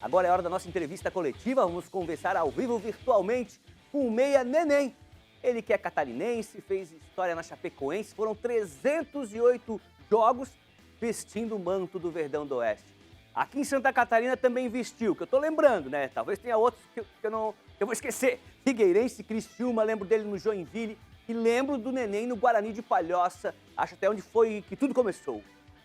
Agora é hora da nossa entrevista coletiva. Vamos conversar ao vivo virtualmente com o meia Neném. Ele que é catarinense, fez história na Chapecoense. Foram 308 jogos vestindo o manto do Verdão do Oeste. Aqui em Santa Catarina também vestiu, que eu tô lembrando, né? Talvez tenha outros que eu vou esquecer. Figueirense, Criciúma, lembro dele no Joinville. E lembro do Neném no Guarani de Palhoça. Acho até onde foi que tudo começou.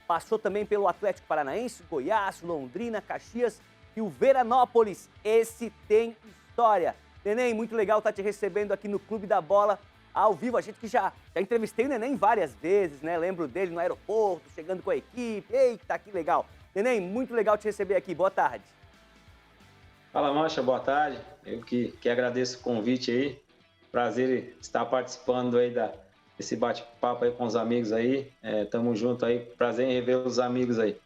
Passou também pelo Atlético Paranaense, Goiás, Londrina, Caxias e o Veranópolis. Esse tem história. Neném, muito legal estar te recebendo aqui no Clube da Bola, ao vivo. A gente que já entrevistei o Neném várias vezes, né? Lembro dele no aeroporto, chegando com a equipe. Eita, que legal. Neném, muito legal te receber aqui. Boa tarde. Fala, Mancha, boa tarde. Eu que agradeço o convite aí. Prazer estar participando aí desse bate-papo aí com os amigos aí. Tamo junto aí. Prazer em rever os amigos aí.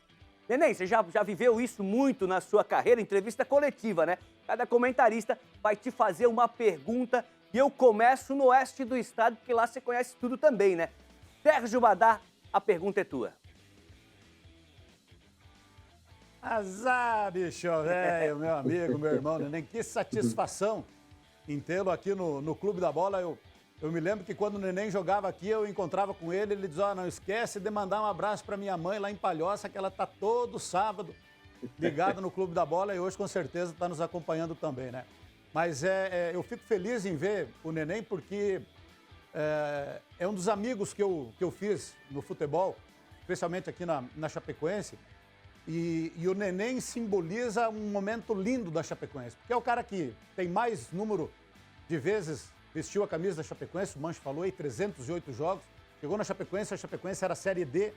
Neném, você já viveu isso muito na sua carreira, entrevista coletiva, né? Cada comentarista vai te fazer uma pergunta e eu começo no oeste do estado, porque lá você conhece tudo também, né? Sérgio Badá, a pergunta é tua. Azar, bicho velho, meu amigo, meu irmão, Neném, que satisfação em tê-lo aqui no Clube da Bola. Eu me lembro que quando o Neném jogava aqui, eu encontrava com ele dizia, não esquece de mandar um abraço para minha mãe lá em Palhoça, que ela tá todo sábado ligada no Clube da Bola e hoje com certeza está nos acompanhando também, né? Mas eu fico feliz em ver o Neném porque é um dos amigos que eu fiz no futebol, especialmente aqui na Chapecoense. E o Neném simboliza um momento lindo da Chapecoense, porque é o cara que tem mais número de vezes vestiu a camisa da Chapecoense, o Mancho falou aí, 308 jogos, chegou na Chapecoense, a Chapecoense era a Série D,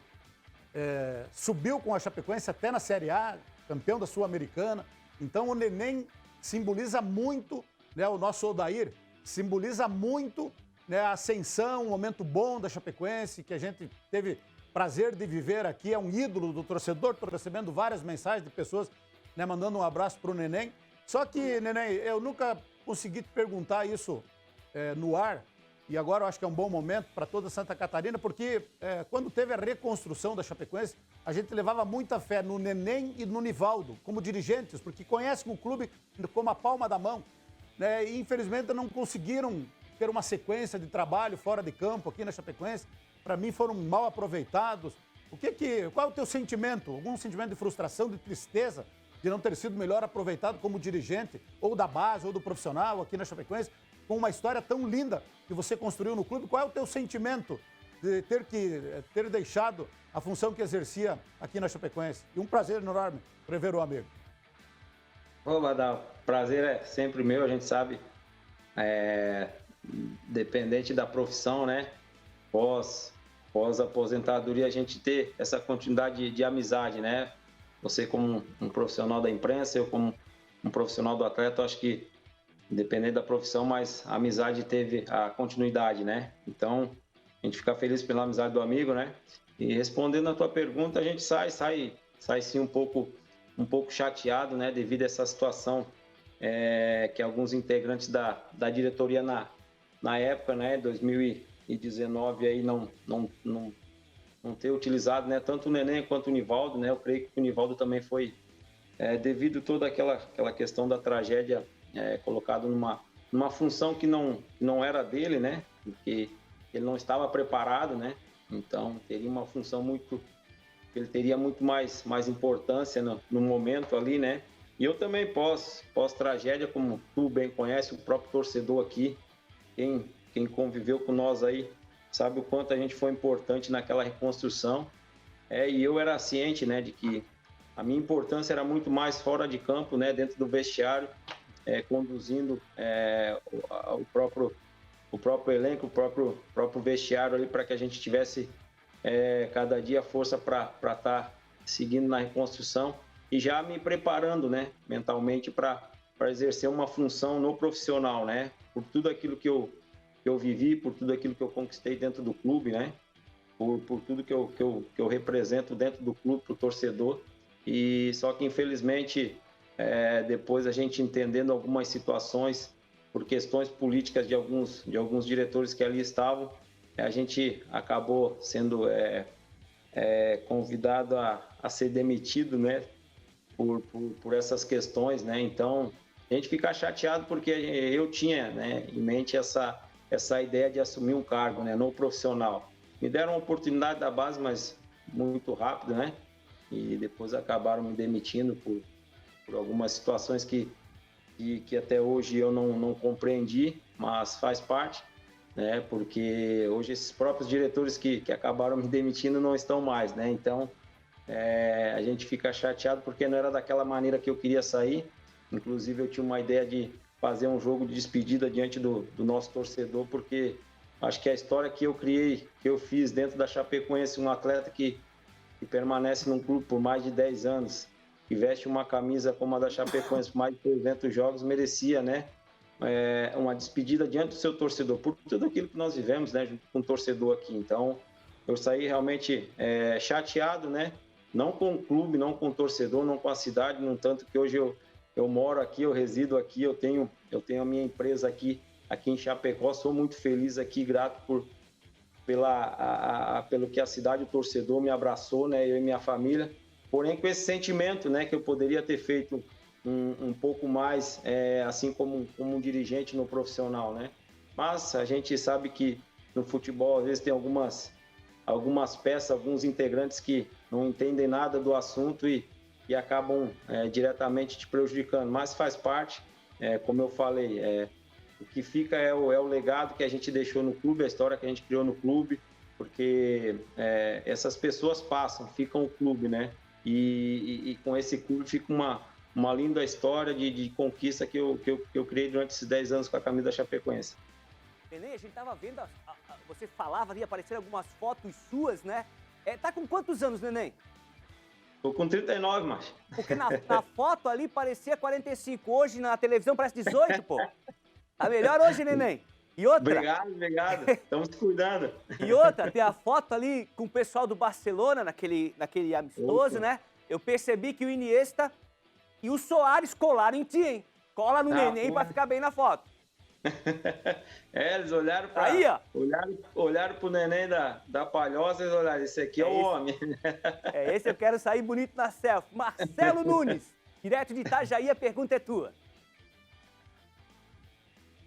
subiu com a Chapecoense até na Série A, campeão da Sul-Americana. Então o Neném simboliza muito, né, o nosso Odair, simboliza muito, né, a ascensão, um momento bom da Chapecoense, que a gente teve prazer de viver aqui, é um ídolo do torcedor, estou recebendo várias mensagens de pessoas, né, mandando um abraço para o Neném. Só que, Neném, eu nunca consegui te perguntar isso no ar, e agora eu acho que é um bom momento para toda Santa Catarina, porque quando teve a reconstrução da Chapecoense, a gente levava muita fé no Neném e no Nivaldo, como dirigentes, porque conhecem o clube como a palma da mão, né, e infelizmente não conseguiram ter uma sequência de trabalho fora de campo aqui na Chapecoense. Para mim foram mal aproveitados. Qual é o teu sentimento? Algum sentimento de frustração, de tristeza, de não ter sido melhor aproveitado como dirigente, ou da base, ou do profissional aqui na Chapecoense, com uma história tão linda que você construiu no clube? Qual é o teu sentimento de ter deixado a função que exercia aqui na Chapecoense? E um prazer enorme rever o amigo. Ô, Badal, prazer é sempre meu, a gente sabe, dependente da profissão, né? Pós-aposentadoria, a gente ter essa continuidade de amizade, né? Você como um profissional da imprensa, eu como um profissional do atleta, eu acho que independente da profissão, mas a amizade teve a continuidade, né? Então, a gente fica feliz pela amizade do amigo, né? E respondendo a tua pergunta, a gente sai sim um pouco chateado, né? Devido a essa situação que alguns integrantes da diretoria na época, né? 2019 aí não ter utilizado, né, tanto o Neném quanto o Nivaldo, né? Eu creio que o Nivaldo também foi devido toda aquela questão da tragédia, colocado numa função que não era dele, né? Porque ele não estava preparado, né? Então teria uma função ele teria muito mais importância no momento ali, né? E eu também pós tragédia, como tu bem conhece, o próprio torcedor aqui, quem conviveu com nós aí sabe o quanto a gente foi importante naquela reconstrução. E eu era ciente, né, de que a minha importância era muito mais fora de campo, né, dentro do vestiário, conduzindo o próprio elenco, o próprio vestiário ali, para que a gente tivesse cada dia força para estar seguindo na reconstrução e já me preparando, né, mentalmente para exercer uma função no profissional, né, por tudo aquilo que eu vivi, por tudo aquilo que eu conquistei dentro do clube, né? Por tudo que eu represento dentro do clube para o torcedor. E só que infelizmente depois a gente entendendo algumas situações por questões políticas de alguns diretores que ali estavam, a gente acabou sendo convidado a ser demitido, né? por essas questões, né? Então, a gente fica chateado porque eu tinha, né, em mente essa ideia de assumir um cargo, né, no profissional. Me deram uma oportunidade da base, mas muito rápido, né? E depois acabaram me demitindo por algumas situações que até hoje eu não compreendi, mas faz parte, né? Porque hoje esses próprios diretores que acabaram me demitindo não estão mais, né? Então, a gente fica chateado porque não era daquela maneira que eu queria sair. Inclusive, eu tinha uma ideia de fazer um jogo de despedida diante do nosso torcedor, porque acho que a história que eu criei, que eu fiz dentro da Chapecoense, um atleta que permanece num clube por mais de 10 anos, que veste uma camisa como a da Chapecoense por mais de 300 jogos, merecia, né? Uma despedida diante do seu torcedor, por tudo aquilo que nós vivemos, né, junto com o torcedor aqui. Então, eu saí realmente chateado, né? Não com o clube, não com o torcedor, não com a cidade, no tanto que hoje eu moro aqui, eu resido aqui, eu tenho a minha empresa aqui em Chapecó, sou muito feliz aqui, grato pelo que a cidade, o torcedor me abraçou, né, eu e minha família, porém com esse sentimento, né, que eu poderia ter feito um pouco mais, assim como um dirigente no profissional, né, mas a gente sabe que no futebol às vezes tem algumas peças, alguns integrantes que não entendem nada do assunto e acabam diretamente te prejudicando, mas faz parte, como eu falei, o que fica é o legado que a gente deixou no clube, a história que a gente criou no clube, porque essas pessoas passam, ficam o clube, né? E com esse clube fica uma linda história de conquista que eu criei durante esses 10 anos com a camisa da Chapecoense. Neném, a gente tava vendo, você falava ali, apareceram algumas fotos suas, né? Tá com quantos anos, Neném? Tô com 39, macho. Porque na foto ali parecia 45, hoje na televisão parece 18, pô. Tá melhor hoje, Neném. E outra... Obrigado. Estamos se cuidando. E outra, tem a foto ali com o pessoal do Barcelona, naquele amistoso, Opa. né? Eu percebi que o Iniesta e o Soares colaram em ti, hein? Cola no Neném pra ficar bem na foto. Eles olharam para Aí, ó. olharam pro Neném da Palhoça e olharam, esse aqui é o homem. Esse eu quero sair bonito na selfie. Marcelo Nunes, direto de Itajaí, a pergunta é tua.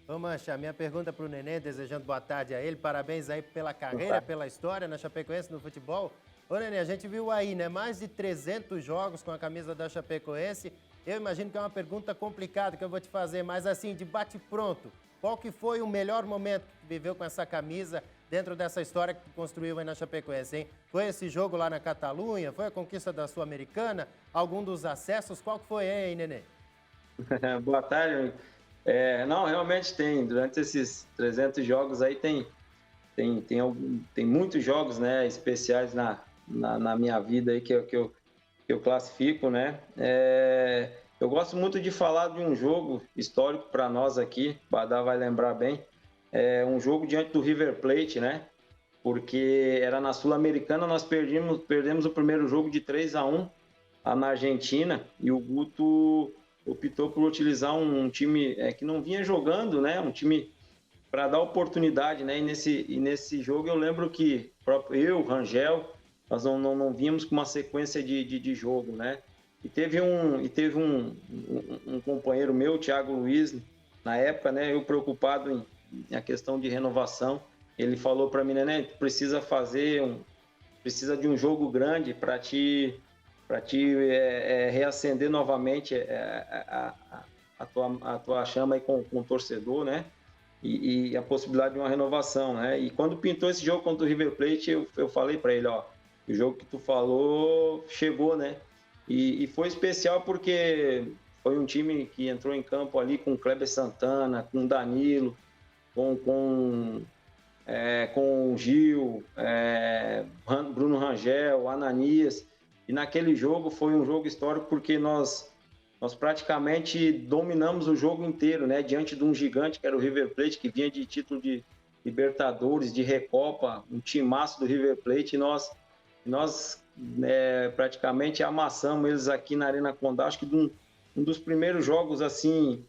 Ô Mancha, minha pergunta para o Neném, desejando boa tarde a ele, parabéns aí pela carreira, pela história na Chapecoense no futebol. Ô Neném, a gente viu aí, né, mais de 300 jogos com a camisa da Chapecoense. Eu imagino que é uma pergunta complicada que eu vou te fazer, mas assim, de bate-pronto, qual que foi o melhor momento que tu viveu com essa camisa dentro dessa história que tu construiu aí na Chapecoense, hein? Foi esse jogo lá na Catalunha? Foi a conquista da Sul-Americana? Algum dos acessos? Qual que foi, hein, Neném? Boa tarde, amigo. Não, realmente tem. Durante esses 300 jogos aí tem muitos jogos, né, especiais na minha vida aí que eu classifico, né? Eu gosto muito de falar de um jogo histórico para nós aqui, o Badá vai lembrar bem, um jogo diante do River Plate, né? Porque era na Sul-Americana, nós perdemos o primeiro jogo de 3-1 lá na Argentina e o Guto optou por utilizar um time que não vinha jogando, né? Um time para dar oportunidade, né? E nesse jogo eu lembro que eu, Rangel, nós não vínhamos com uma sequência de jogo, né? E teve um companheiro meu, Thiago Luiz, na época, né? Eu preocupado em a questão de renovação, ele falou para mim, né? Precisa de um jogo grande para te reacender novamente a tua chama aí com o torcedor, né? E a possibilidade de uma renovação, né? E quando pintou esse jogo contra o River Plate, eu falei para ele, ó, o jogo que tu falou chegou, né? E foi especial porque foi um time que entrou em campo ali com o Kleber Santana, com o Danilo, com o Gil, Bruno Rangel, Ananias. E naquele jogo foi um jogo histórico porque nós praticamente dominamos o jogo inteiro, né? Diante de um gigante que era o River Plate, que vinha de título de Libertadores, de Recopa, um timaço do River Plate, e nós praticamente amassamos eles aqui na Arena Condá, acho que um dos primeiros jogos assim,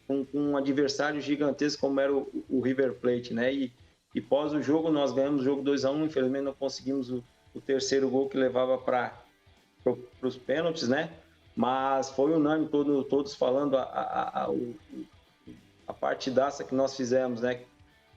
com um adversário gigantesco como era o River Plate, né? E pós o jogo, nós ganhamos o jogo 2-1, infelizmente não conseguimos o terceiro gol que levava para os pênaltis, né? mas foi unânime, todos falando a partidaça que nós fizemos, né?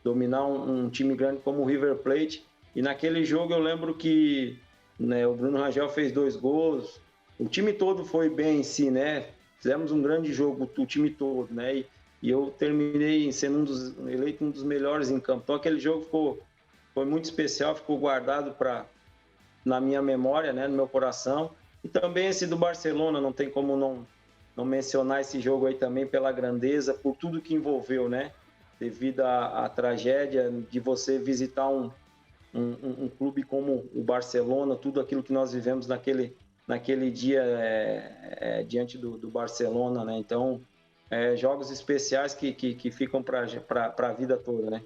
Dominar um time grande como o River Plate. E naquele jogo eu lembro que, né, o Bruno Rangel fez 2 gols, o time todo foi bem em si, né? Fizemos um grande jogo, o time todo, né? E eu terminei sendo eleito um dos melhores em campo. Então aquele jogo foi muito especial, ficou guardado na minha memória, né, no meu coração. E também esse do Barcelona, não tem como não mencionar esse jogo aí também pela grandeza, por tudo que envolveu, né? Devido à tragédia de você visitar um clube como o Barcelona, tudo aquilo que nós vivemos naquele dia diante do Barcelona, né? Então, jogos especiais que ficam para a vida toda, né?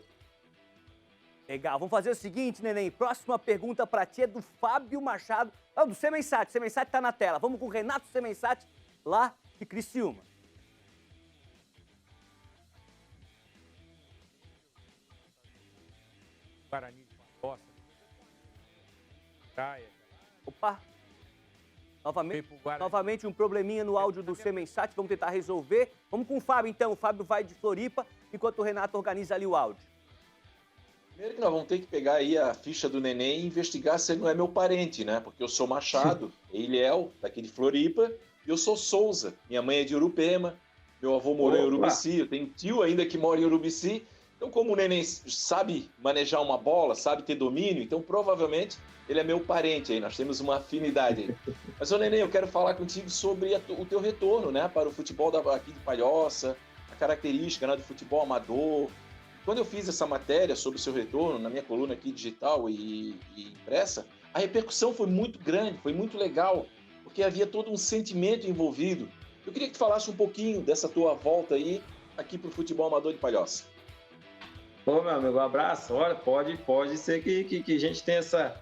Legal, vamos fazer o seguinte, Neném. Próxima pergunta para ti é do Fábio Machado, do Semensati. O Semensati tá na tela. Vamos com o Renato Semensati, lá de Criciúma. Guarani de Palhoça. Praia. Opa! Novamente um probleminha no áudio do Semensati. Vamos tentar resolver. Vamos com o Fábio, então. O Fábio vai de Floripa, enquanto o Renato organiza ali o áudio. Primeiro que nós vamos ter que pegar aí a ficha do Neném e investigar se ele não é meu parente, né? Porque eu sou Machado, Eliel, daqui de Floripa, e eu sou Souza. Minha mãe é de Urupema, meu avô morou em Urubici, eu tenho tio ainda que mora em Urubici. Então, como o Neném sabe manejar uma bola, sabe ter domínio, então provavelmente ele é meu parente aí, nós temos uma afinidade aí. Mas, ô Neném, eu quero falar contigo sobre o teu retorno, né, para o futebol aqui de Palhoça, a característica, né, do futebol amador. Quando eu fiz essa matéria sobre o seu retorno, na minha coluna aqui digital e impressa, a repercussão foi muito grande, foi muito legal, porque havia todo um sentimento envolvido. Eu queria que tu falasse um pouquinho dessa tua volta aí, aqui para o futebol amador de Palhoça. Ô, meu amigo, um abraço. Olha, pode ser que a gente tenha essa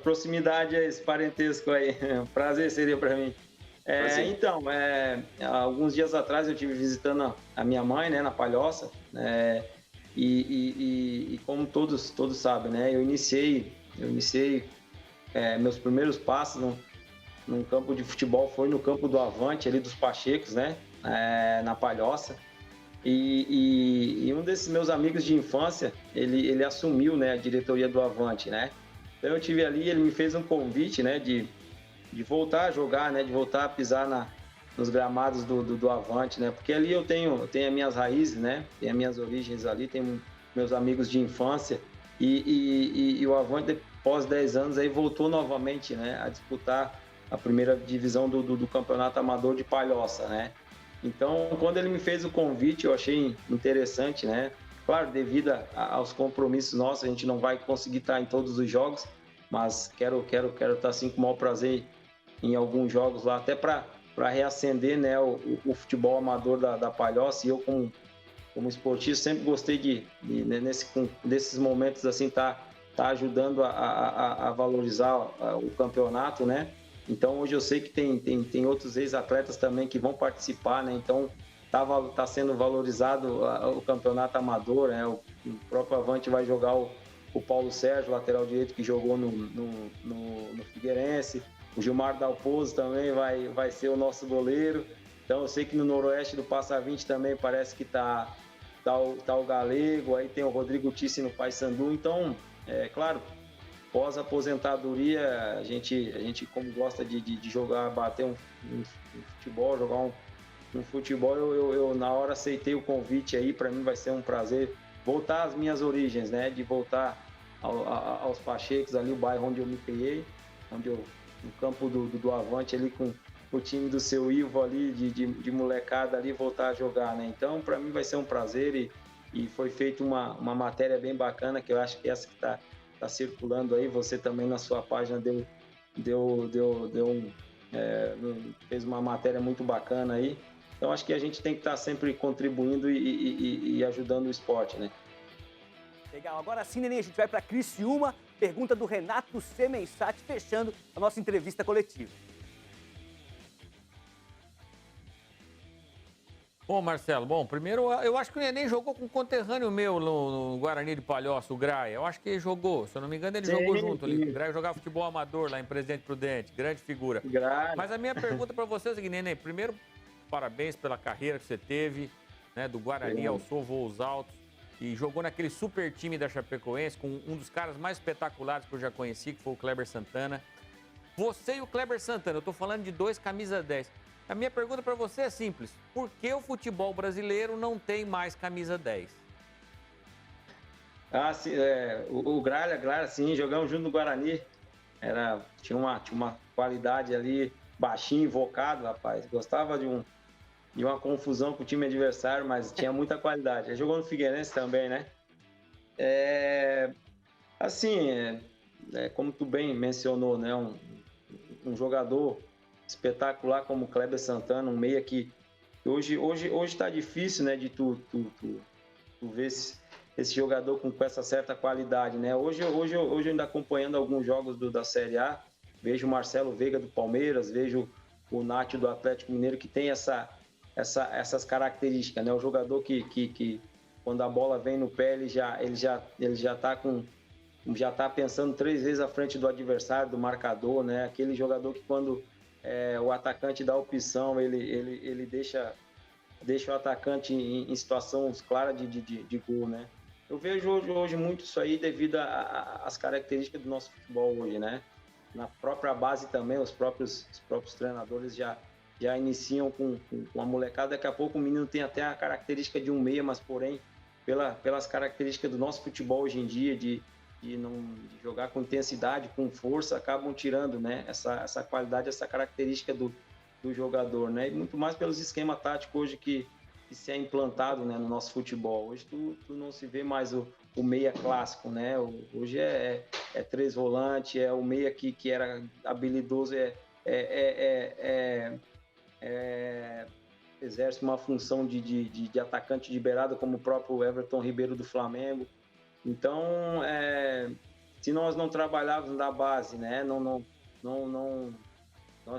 proximidade, esse parentesco aí. Um prazer seria para mim. Então, alguns dias atrás eu estive visitando a minha mãe, né, na Palhoça, e como todos sabem, né, eu iniciei meus primeiros passos num campo de futebol foi no campo do Avante, ali dos Pachecos, né, na Palhoça. E um desses meus amigos de infância, ele assumiu, né, a diretoria do Avante, né. Então eu tive ali, ele me fez um convite, né, de voltar a jogar, né, de voltar a pisar nos gramados do Avante, né, porque ali eu tenho as minhas raízes, né, tenho as minhas origens ali, tenho meus amigos de infância e o Avante, após 10 anos, aí voltou novamente, né, a disputar a primeira divisão do Campeonato Amador de Palhoça, né. Então, quando ele me fez o convite, eu achei interessante, né, claro, devido aos compromissos nossos, a gente não vai conseguir estar em todos os jogos, mas quero estar assim com o maior prazer em alguns jogos lá, até para reacender, né, o futebol amador da Palhoça. E eu, como esportista, sempre gostei desses momentos assim, tá ajudando a valorizar o campeonato, né. Então hoje eu sei que tem outros ex-atletas também que vão participar, né, então tá sendo valorizado o campeonato amador, né. O próprio Avante vai jogar o Paulo Sérgio, lateral direito, que jogou no Figueirense. O Gilmar Dalpozo também vai ser o nosso goleiro. Então eu sei que no Noroeste do Passa 20 também parece que tá o Galego, aí tem o Rodrigo Tissi no Paysandu. Então, claro, pós-aposentadoria, a gente como gosta de jogar, bater um futebol, jogar um futebol, eu na hora aceitei o convite aí. Para mim vai ser um prazer voltar às minhas origens, né? De voltar aos Pachecos, ali o bairro onde eu me criei, no campo do Avante, ali com o time do seu Ivo ali, de molecada ali, voltar a jogar, né? Então, para mim vai ser um prazer e foi feita uma matéria bem bacana, que eu acho que essa que tá circulando aí, você também na sua página fez uma matéria muito bacana aí. Então, acho que a gente tem que estar sempre contribuindo e ajudando o esporte, né? Legal, agora sim, Neném, a gente vai para Criciúma, pergunta do Renato Semensati, fechando a nossa entrevista coletiva. Bom, Marcelo, primeiro eu acho que o Neném jogou com um conterrâneo meu no Guarani de Palhoça, o Graia. Eu acho que ele jogou, se eu não me engano, ele jogou junto ali. O Graia jogava futebol amador lá em Presidente Prudente, grande figura. Graia. Mas a minha pergunta para você é a seguinte, Neném, primeiro, parabéns pela carreira que você teve, né, do Guarani ao Sul, voos altos, e jogou naquele super time da Chapecoense, com um dos caras mais espetaculares que eu já conheci, que foi o Kleber Santana. Você e o Kleber Santana, eu tô falando de 2 camisa 10. A minha pergunta para você é simples. Por que o futebol brasileiro não tem mais camisa 10? Sim, o Graia, sim, jogamos junto no Guarani. Tinha uma qualidade ali, baixinho, invocado, rapaz. Gostava de uma confusão com o time adversário, mas tinha muita qualidade. Ele jogou no Figueirense também, né? Como tu bem mencionou, né? Um jogador espetacular como o Kleber Santana, um meia que hoje está difícil, né, de tu ver esse jogador com essa certa qualidade, né? Hoje eu ainda acompanhando alguns jogos da Série A, vejo o Marcelo Veiga do Palmeiras, vejo o Nacho do Atlético Mineiro, que tem essas características, né? O jogador que quando a bola vem no pé, ele já tá pensando 3 vezes à frente do adversário, do marcador, né? Aquele jogador que quando o atacante dá opção, ele deixa o atacante em situação clara de gol, né? Eu vejo hoje muito isso aí devido às características do nosso futebol hoje, né? Na própria base também, os próprios treinadores já iniciam com a molecada. Daqui a pouco o menino tem até a característica de um meia, mas porém, pelas características do nosso futebol hoje em dia, de jogar com intensidade, com força, acabam tirando, né, essa qualidade, essa característica do jogador, né, e muito mais pelos esquemas táticos hoje que se é implantado, né, no nosso futebol. Hoje tu não se vê mais o meia clássico, né, hoje é 3 volantes, é o meia que era habilidoso, exerce uma função de atacante de beirada, como o próprio Everton Ribeiro do Flamengo. Então, se nós não trabalharmos na base, né, nós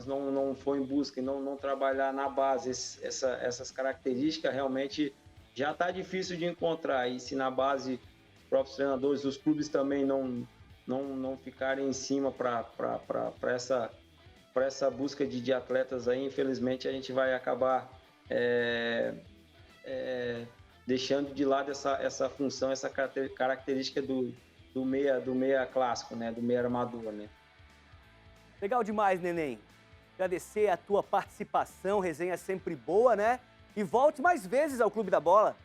não for em busca e não trabalhar na base essas características, realmente já está difícil de encontrar. E se na base os próprios treinadores, os clubes também não ficarem em cima para essa busca de atletas aí, infelizmente a gente vai acabar deixando de lado essa função, essa característica do meia clássico, né? Do meia armador, né? Legal demais, Neném. Agradecer a tua participação, resenha sempre boa, né? E volte mais vezes ao Clube da Bola.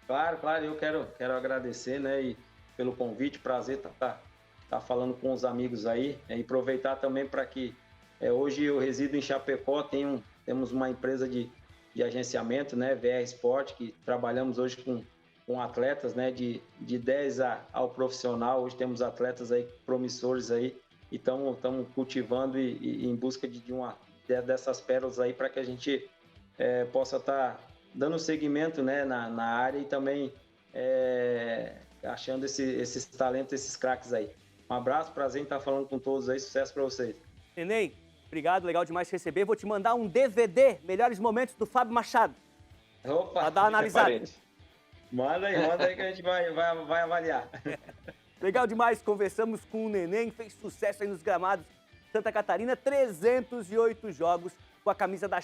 Claro, eu quero agradecer, né? E pelo convite, prazer tá falando com os amigos aí. E aproveitar também para que hoje eu resido em Chapecó, temos uma empresa de agenciamento, né, VR Sport, que trabalhamos hoje com atletas, né, de 10 ao profissional. Hoje temos atletas aí promissores aí, e estamos cultivando e em busca dessas pérolas aí para que a gente possa estar dando seguimento, né, na área e também achando esses talentos, esses craques aí. Um abraço, prazer em estar falando com todos aí, sucesso para vocês. Neném, obrigado, legal demais te receber. Vou te mandar um DVD, Melhores Momentos do Fábio Machado. Opa! Pra dar uma analisada. Manda aí que a gente vai avaliar. Legal demais, conversamos com o Neném, fez sucesso aí nos gramados de Santa Catarina, 308 jogos com a camisa da